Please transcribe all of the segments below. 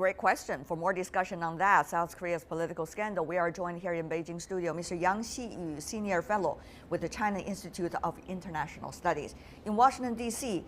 great question. For more discussion on that, South Korea's political scandal, we are joined here in Beijing studio, Mr. Yang Xiyu, Senior Fellow with the China Institute of International Studies. In Washington, D.C.,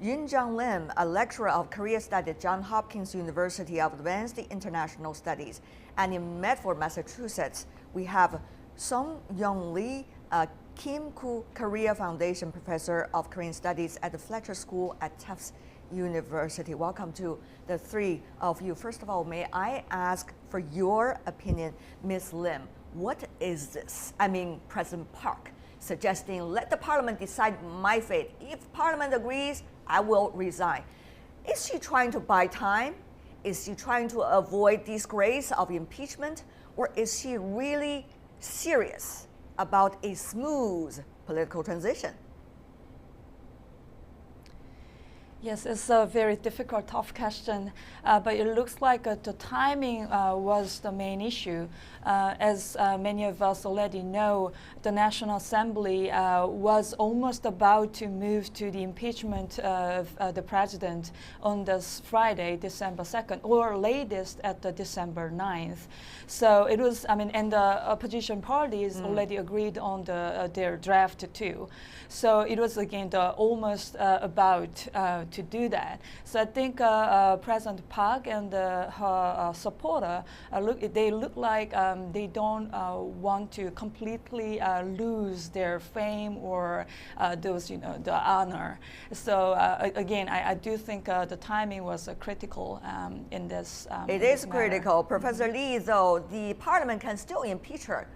Eunjung Lim, a lecturer of Korea Studies at Johns Hopkins University of Advanced International Studies. And in Medford, Massachusetts, we have Sung-Yoon Lee, a Kim Koo Korea Foundation Professor of Korean Studies at the Fletcher School at Tufts University. Welcome to the three of you. First of all, may I ask for your opinion, Ms. Lim, what is this? I mean, President Park suggesting let the parliament decide my fate. If parliament agrees, I will resign. Is she trying to buy time? Is she trying to avoid disgrace of impeachment? Or is she really serious about a smooth political transition? Yes, it's a very difficult, tough question, but it looks like the timing was the main issue. As many of us already know, the National Assembly was almost about to move to the impeachment of the president on this Friday, December 2nd, or latest at the December 9th. So it was, and the opposition parties already agreed on their draft too. So it was again almost about to do that. So I think President Park and her supporter they look like they don't want to completely lose their fame or the honor. So again, I do think the timing was critical in this. It is critical, Professor Lee. Though the Parliament can still impeach her,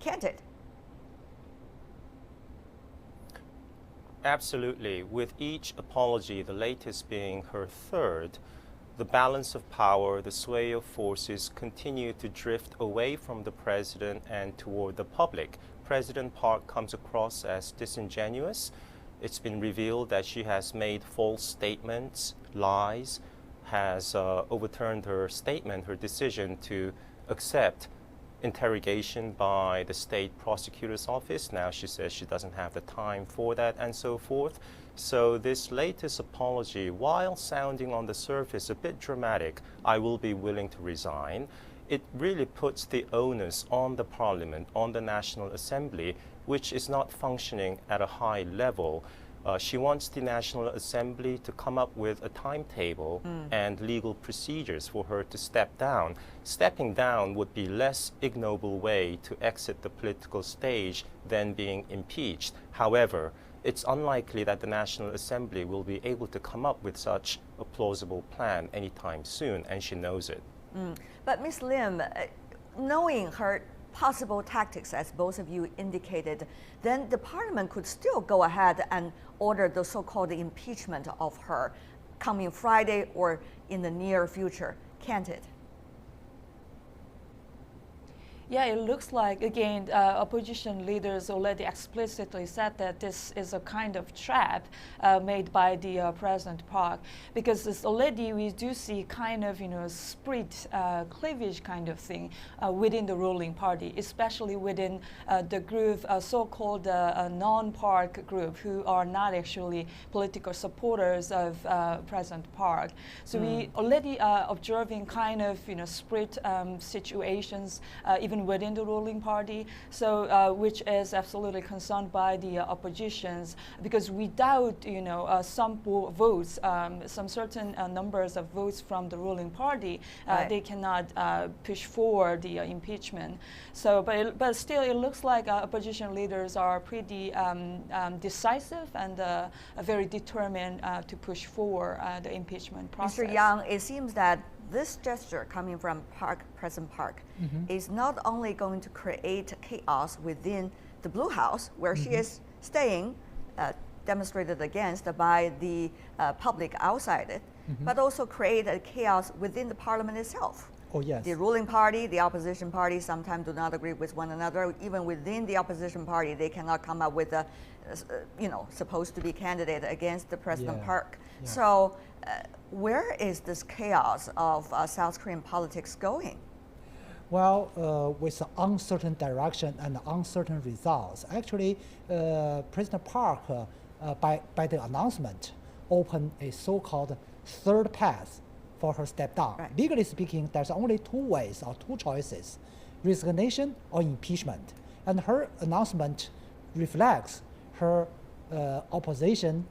can't it? Absolutely. With each apology, the latest being her third, the balance of power, the sway of forces continue to drift away from the president and toward the public. President Park comes across as disingenuous. It's been revealed that she has made false statements, lies, has overturned her statement, her decision to accept interrogation by the state prosecutor's office. Now she says she doesn't have the time for that and so forth. So this latest apology, while sounding on the surface a bit dramatic, I will be willing to resign, it really puts the onus on the parliament, on the National Assembly, which is not functioning at a high level. She wants the National Assembly to come up with a timetable and legal procedures for her to step down. Stepping down would be less ignoble way to exit the political stage than being impeached. However, it's unlikely that the National Assembly will be able to come up with such a plausible plan anytime soon, and she knows it. But Ms. Lim, knowing her possible tactics, as both of you indicated, then the parliament could still go ahead and order the so-called impeachment of her coming Friday or in the near future, can't it? Yeah, it looks like, again, opposition leaders already explicitly said that this is a kind of trap made by the President Park, because it's already, we do see kind of, split cleavage kind of thing within the ruling party, especially within the group, so-called non-Park group, who are not actually political supporters of President Park. So we already are observing kind of, split situations, even within the ruling party, so which is absolutely concerned by the oppositions, because without some votes, some certain numbers of votes from the ruling party, they cannot push forward the impeachment. So, but still, it looks like opposition leaders are pretty decisive and very determined to push forward the impeachment process. Mr. Yang, it seems that this gesture coming from President Park is not only going to create chaos within the Blue House, where she is staying, demonstrated against by the public outside it, but also create a chaos within the parliament itself. Oh, yes. The ruling party, the opposition party sometimes do not agree with one another. Even within the opposition party, they cannot come up with a, supposed to be candidate against the President Park. Yeah. So where is this chaos of South Korean politics going? Well, with uncertain direction and uncertain results, actually, President Park, by the announcement, opened a so-called third path for her step down. Right. Legally speaking, there's only two ways or two choices, resignation or impeachment. And her announcement reflects her opposition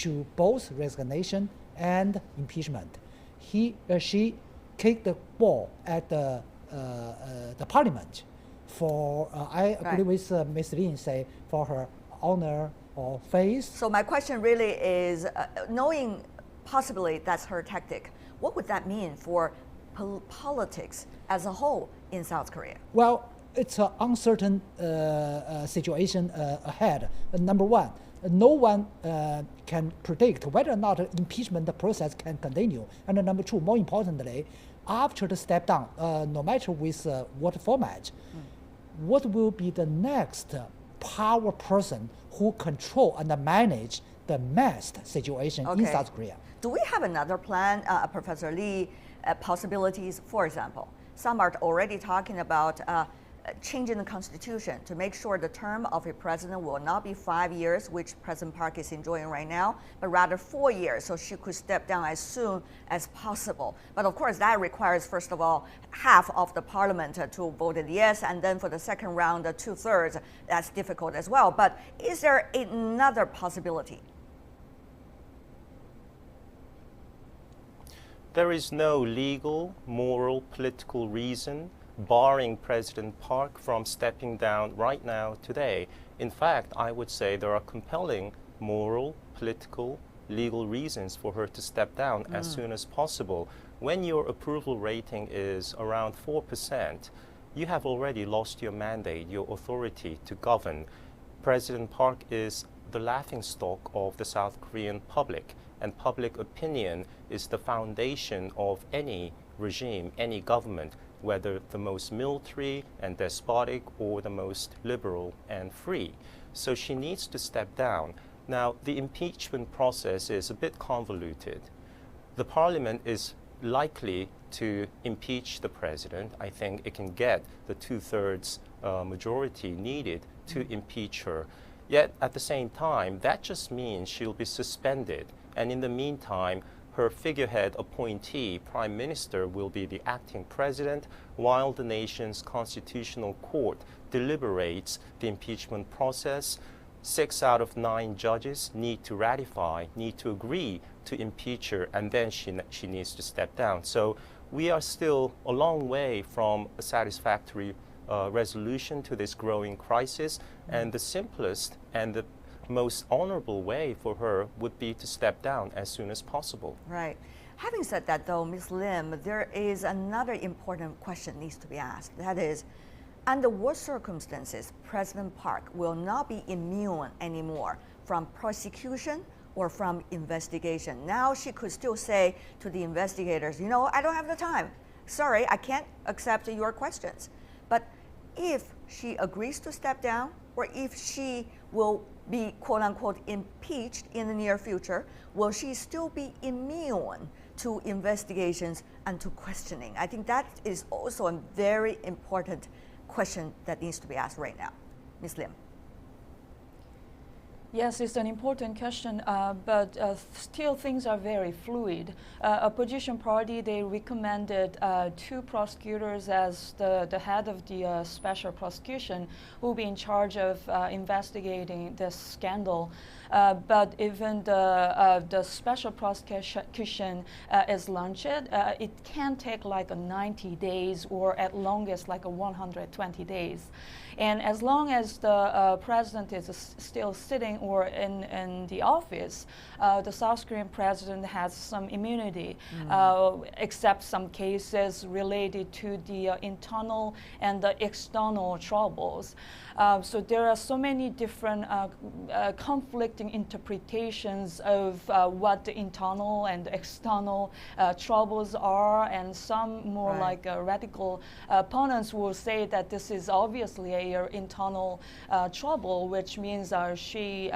to both resignation and impeachment. She kicked the ball at the parliament for, I agree with Ms. Lin say, for her honor or faith. So my question really is, knowing possibly that's her tactic, what would that mean for politics as a whole in South Korea? Well, it's an uncertain situation ahead. Number one, no one can predict whether or not the impeachment process can continue. And number two, more importantly, after the step down, no matter with what format, what will be the next power person who control and manage the mess situation in South Korea? Do we have another plan, Professor Lee, possibilities? For example, some are already talking about changing the constitution to make sure the term of a president will not be 5 years, which President Park is enjoying right now, but rather 4 years, so she could step down as soon as possible. But of course, that requires, first of all, half of the parliament to vote yes, and then for the second round, 2/3. That's difficult as well. But is there another possibility? There is no legal, moral, political reason barring President Park from stepping down right now today. In fact, I would say there are compelling moral, political, legal reasons for her to step down as soon as possible. When your approval rating is around 4%, you have already lost your mandate, your authority to govern. President Park is the laughingstock of the South Korean public, and public opinion is the foundation of any regime, any government, whether the most military and despotic or the most liberal and free. So she needs to step down. Now, the impeachment process is a bit convoluted. The parliament is likely to impeach the president. I think it can get the 2/3 majority needed to impeach her. Yet, at the same time, that just means she'll be suspended. And in the meantime, her figurehead appointee, Prime Minister, will be the acting president while the nation's constitutional court deliberates the impeachment process. 6 out of 9 judges need to ratify, need to agree to impeach her, and then she needs to step down. So we are still a long way from a satisfactory resolution to this growing crisis, and the simplest and the most honorable way for her would be to step down as soon as possible. Right. Having said that, though, Ms. Lim, there is another important question needs to be asked. That is, under what circumstances President Park will not be immune anymore from prosecution or from investigation? Now she could still say to the investigators, you know, I don't have the time. Sorry, I can't accept your questions. But if she agrees to step down, or if she will be quote-unquote impeached in the near future, will she still be immune to investigations and to questioning? I think that is also a very important question that needs to be asked right now. Ms. Lim. Yes, it's an important question, but still things are very fluid. Opposition party, they recommended 2 prosecutors as the head of the special prosecution who will be in charge of investigating this scandal. But even the special prosecution is launched, it can take like 90 days or at longest like 120 days. And as long as the president is still sitting or in the office, the South Korean president has some immunity, except some cases related to the internal and the external troubles. So there are so many different conflicting interpretations of what the internal and external troubles are, and some more like radical opponents will say that this is obviously a internal trouble, which means she he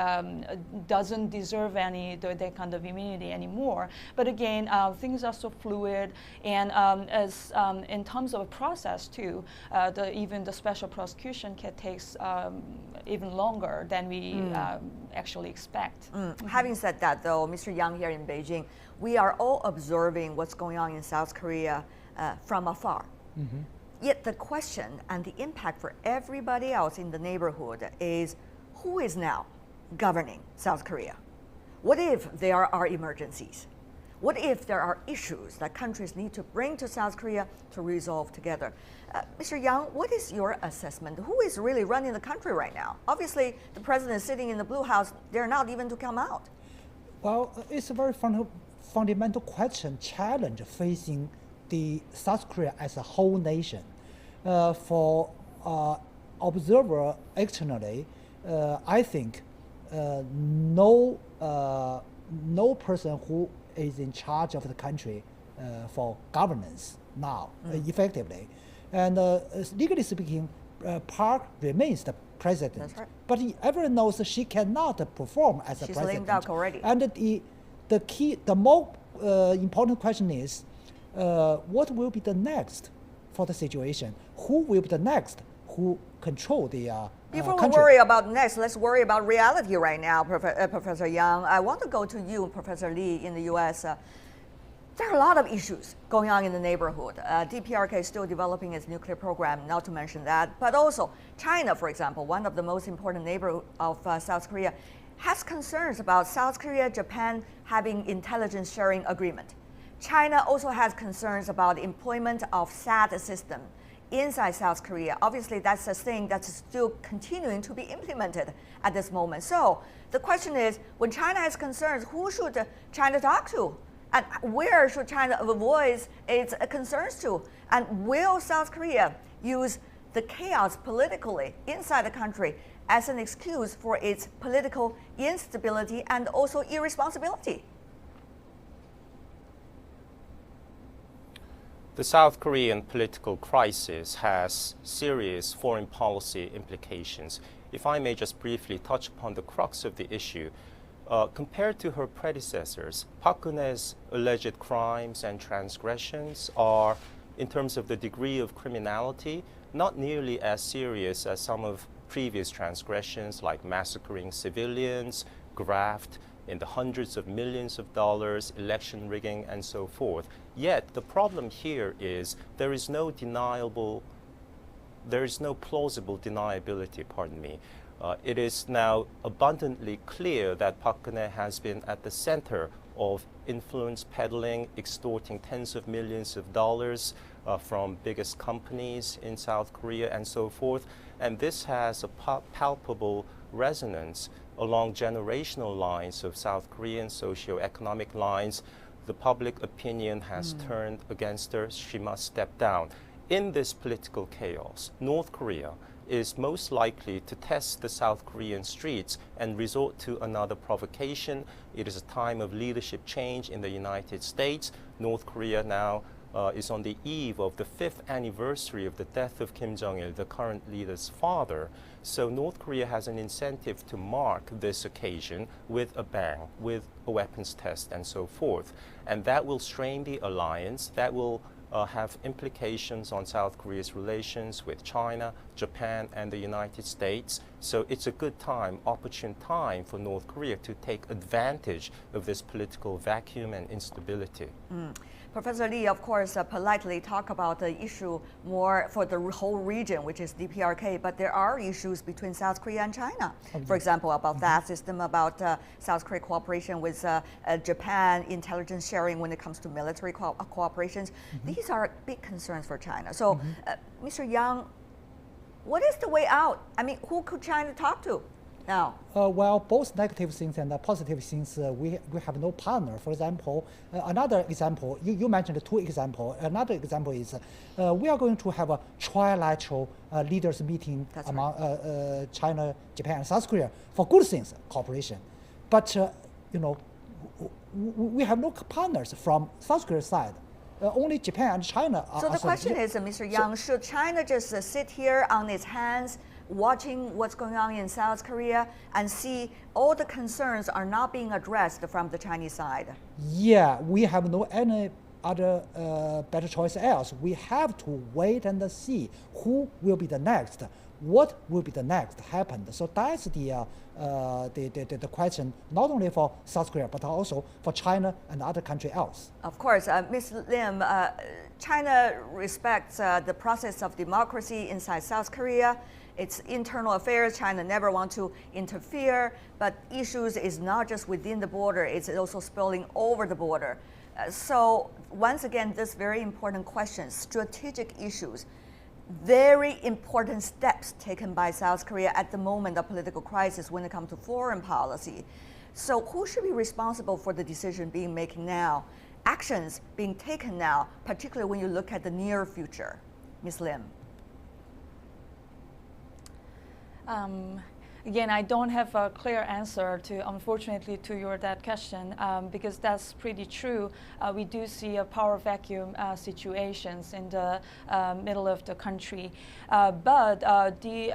doesn't deserve that kind of immunity anymore. But again, things are so fluid, and as in terms of a process too, even the special prosecution can take even longer than we actually expect. Having said that, though, Mr. Yang here in Beijing, we are all observing what's going on in South Korea from afar. Yet the question and the impact for everybody else in the neighborhood is, who is now governing South Korea? What if there are emergencies? What if there are issues that countries need to bring to South Korea to resolve together? Mr. Yang, what is your assessment? Who is really running the country right now? Obviously, the president is sitting in the Blue House. They're not even to come out. Well, it's a very fundamental question, challenge facing the South Korea as a whole nation. For observer externally, I think no person who is in charge of the country for governance now effectively. And legally speaking, Park remains the president. That's right. But everyone knows she cannot perform as a She's president. lamed out already. And the more important question is, what will be the next for the situation? Who will be the next who control the Before we country? worry about next, let's worry about reality right now, Professor Yang. I want to go to you, Professor Lee, in the U.S. There are a lot of issues going on in the neighborhood. DPRK is still developing its nuclear program, not to mention that. But also, China, for example, one of the most important neighbors of South Korea, has concerns about South Korea, Japan having intelligence sharing agreement. China also has concerns about employment of SAT system inside South Korea. Obviously, that's a thing that's still continuing to be implemented at this moment. So the question is, when China has concerns, who should China talk to? And where should China voice its concerns to? And will South Korea use the chaos politically inside the country as an excuse for its political instability and also irresponsibility? The South Korean political crisis has serious foreign policy implications. If I may just briefly touch upon the crux of the issue, compared to her predecessors, Park Geun-hye's alleged crimes and transgressions are, in terms of the degree of criminality, not nearly as serious as some of previous transgressions like massacring civilians, graft in the hundreds of millions of dollars, election rigging, and so forth. Yet the problem here is there is no plausible deniability, it is now abundantly clear that Park Geun-hye has been at the center of influence peddling, extorting tens of millions of dollars from biggest companies in South Korea and so forth. And this has a palpable resonance along generational lines of South Korean socio-economic lines. The public opinion has turned against her. She must step down. In this political chaos, North Korea is most likely to test the South Korean streets and resort to another provocation. It is a time of leadership change in the United States. North Korea now is on the eve of the 5th anniversary of the death of Kim Jong-il, the current leader's father. So North Korea has an incentive to mark this occasion with a bang, with a weapons test and so forth. And that will strain the alliance. That will have implications on South Korea's relations with China, Japan, and the United States. So it's a good time, opportune time for North Korea to take advantage of this political vacuum and instability. Professor Lee, of course, politely talk about the issue more for the whole region, which is DPRK, but there are issues between South Korea and China. For example, about that system, about South Korea cooperation with Japan, intelligence sharing when it comes to military cooperations. These are big concerns for China. So, Mr. Yang, what is the way out? I mean, who could China talk to now? Well, both negative things and positive things, we have no partner. For example, another example, you mentioned two examples. Another example is we are going to have a trilateral leaders meeting among China, Japan, and South Korea for good things, cooperation. But, we have no partners from South Korea's side. only Japan and China are. So the question is, Mr. Yang, should China just sit here on its hands, watching what's going on in South Korea, and see all the concerns are not being addressed from the Chinese side? Yeah, we have no any other better choice else. We have to wait and see who will be the next, what will be the next happened. So that's the question, not only for South Korea, but also for China and other country else. Of course, Ms. Lim, China respects the process of democracy inside South Korea. It's internal affairs. China never want to interfere, but issues is not just within the border, it's also spilling over the border. So once again, this very important question, strategic issues, very important steps taken by South Korea at the moment of political crisis when it comes to foreign policy. So who should be responsible for the decision being made now, actions being taken now, particularly when you look at the near future? Ms. Lim. Again, I don't have a clear answer to, unfortunately, to that question, because that's pretty true. We do see a power vacuum situations in the middle of the country. But the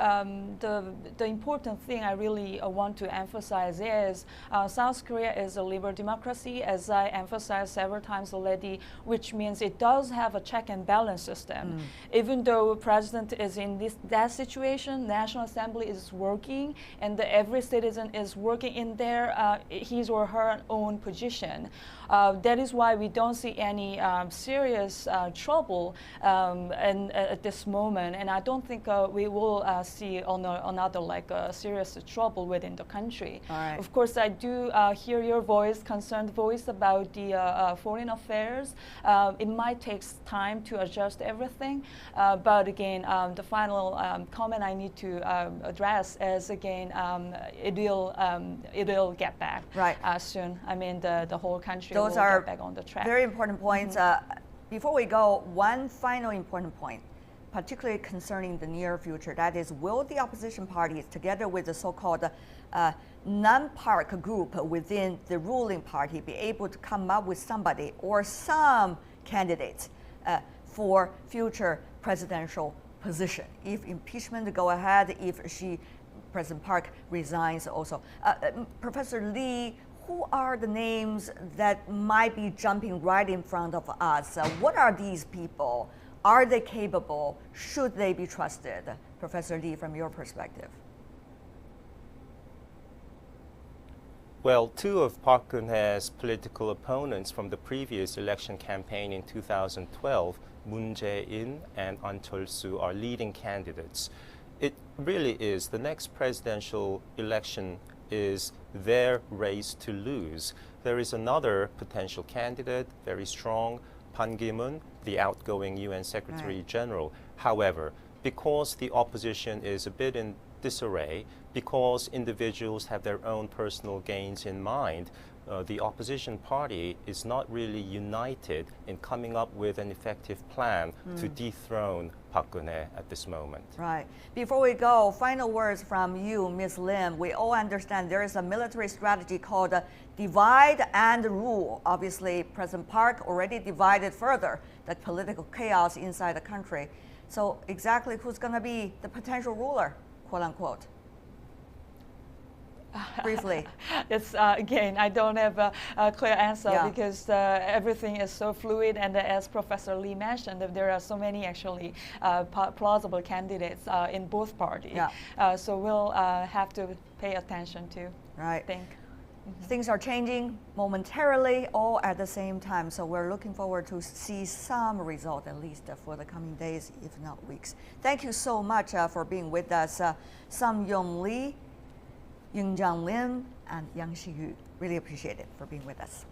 important thing I really want to emphasize is South Korea is a liberal democracy, as I emphasized several times already, which means it does have a check and balance system. Even though the president is in that situation, National Assembly is working, and every citizen is working in their his or her own position. That is why we don't see any serious trouble at this moment, and I don't think we will see another serious trouble within the country. Right. Of course, I do hear your voice, concerned voice about the foreign affairs. It might take time to adjust everything, but again, the final comment I need to address is again, it will get back soon. I mean, the whole country Those will are get back on the track. Very important points. Before we go, one final important point, particularly concerning the near future, that is, will the opposition parties, together with the so-called non-park group within the ruling party, be able to come up with somebody or some candidates for future presidential position? If impeachment go ahead, if President Park resigns also. Professor Lee, who are the names that might be jumping right in front of us? What are these people? Are they capable? Should they be trusted? Professor Lee, from your perspective. Well, two of Park Geun-hye's political opponents from the previous election campaign in 2012, Moon Jae-in and An Chol-soo, are leading candidates. It really is, the next presidential election is their race to lose. There is another potential candidate, very strong, Pan Ki-moon, the outgoing UN Secretary General. However, because the opposition is a bit in disarray, because individuals have their own personal gains in mind, the opposition party is not really united in coming up with an effective plan to dethrone Park Geun-hye at this moment. Right. Before we go, final words from you, Ms. Lim. We all understand there is a military strategy called divide and rule. Obviously, President Park already divided further the political chaos inside the country. So exactly who's going to be the potential ruler, quote unquote? Briefly. It's again, I don't have a clear answer because everything is so fluid, and as Professor Lee mentioned, there are so many actually plausible candidates in both parties. So we'll have to pay attention to. Right. Think. Things are changing momentarily, all at the same time. So we're looking forward to see some result, at least for the coming days, if not weeks. Thank you so much for being with us, Sung-Yoon Lee, Eunjung Lim, and Yang Xiyu. Really appreciate it for being with us.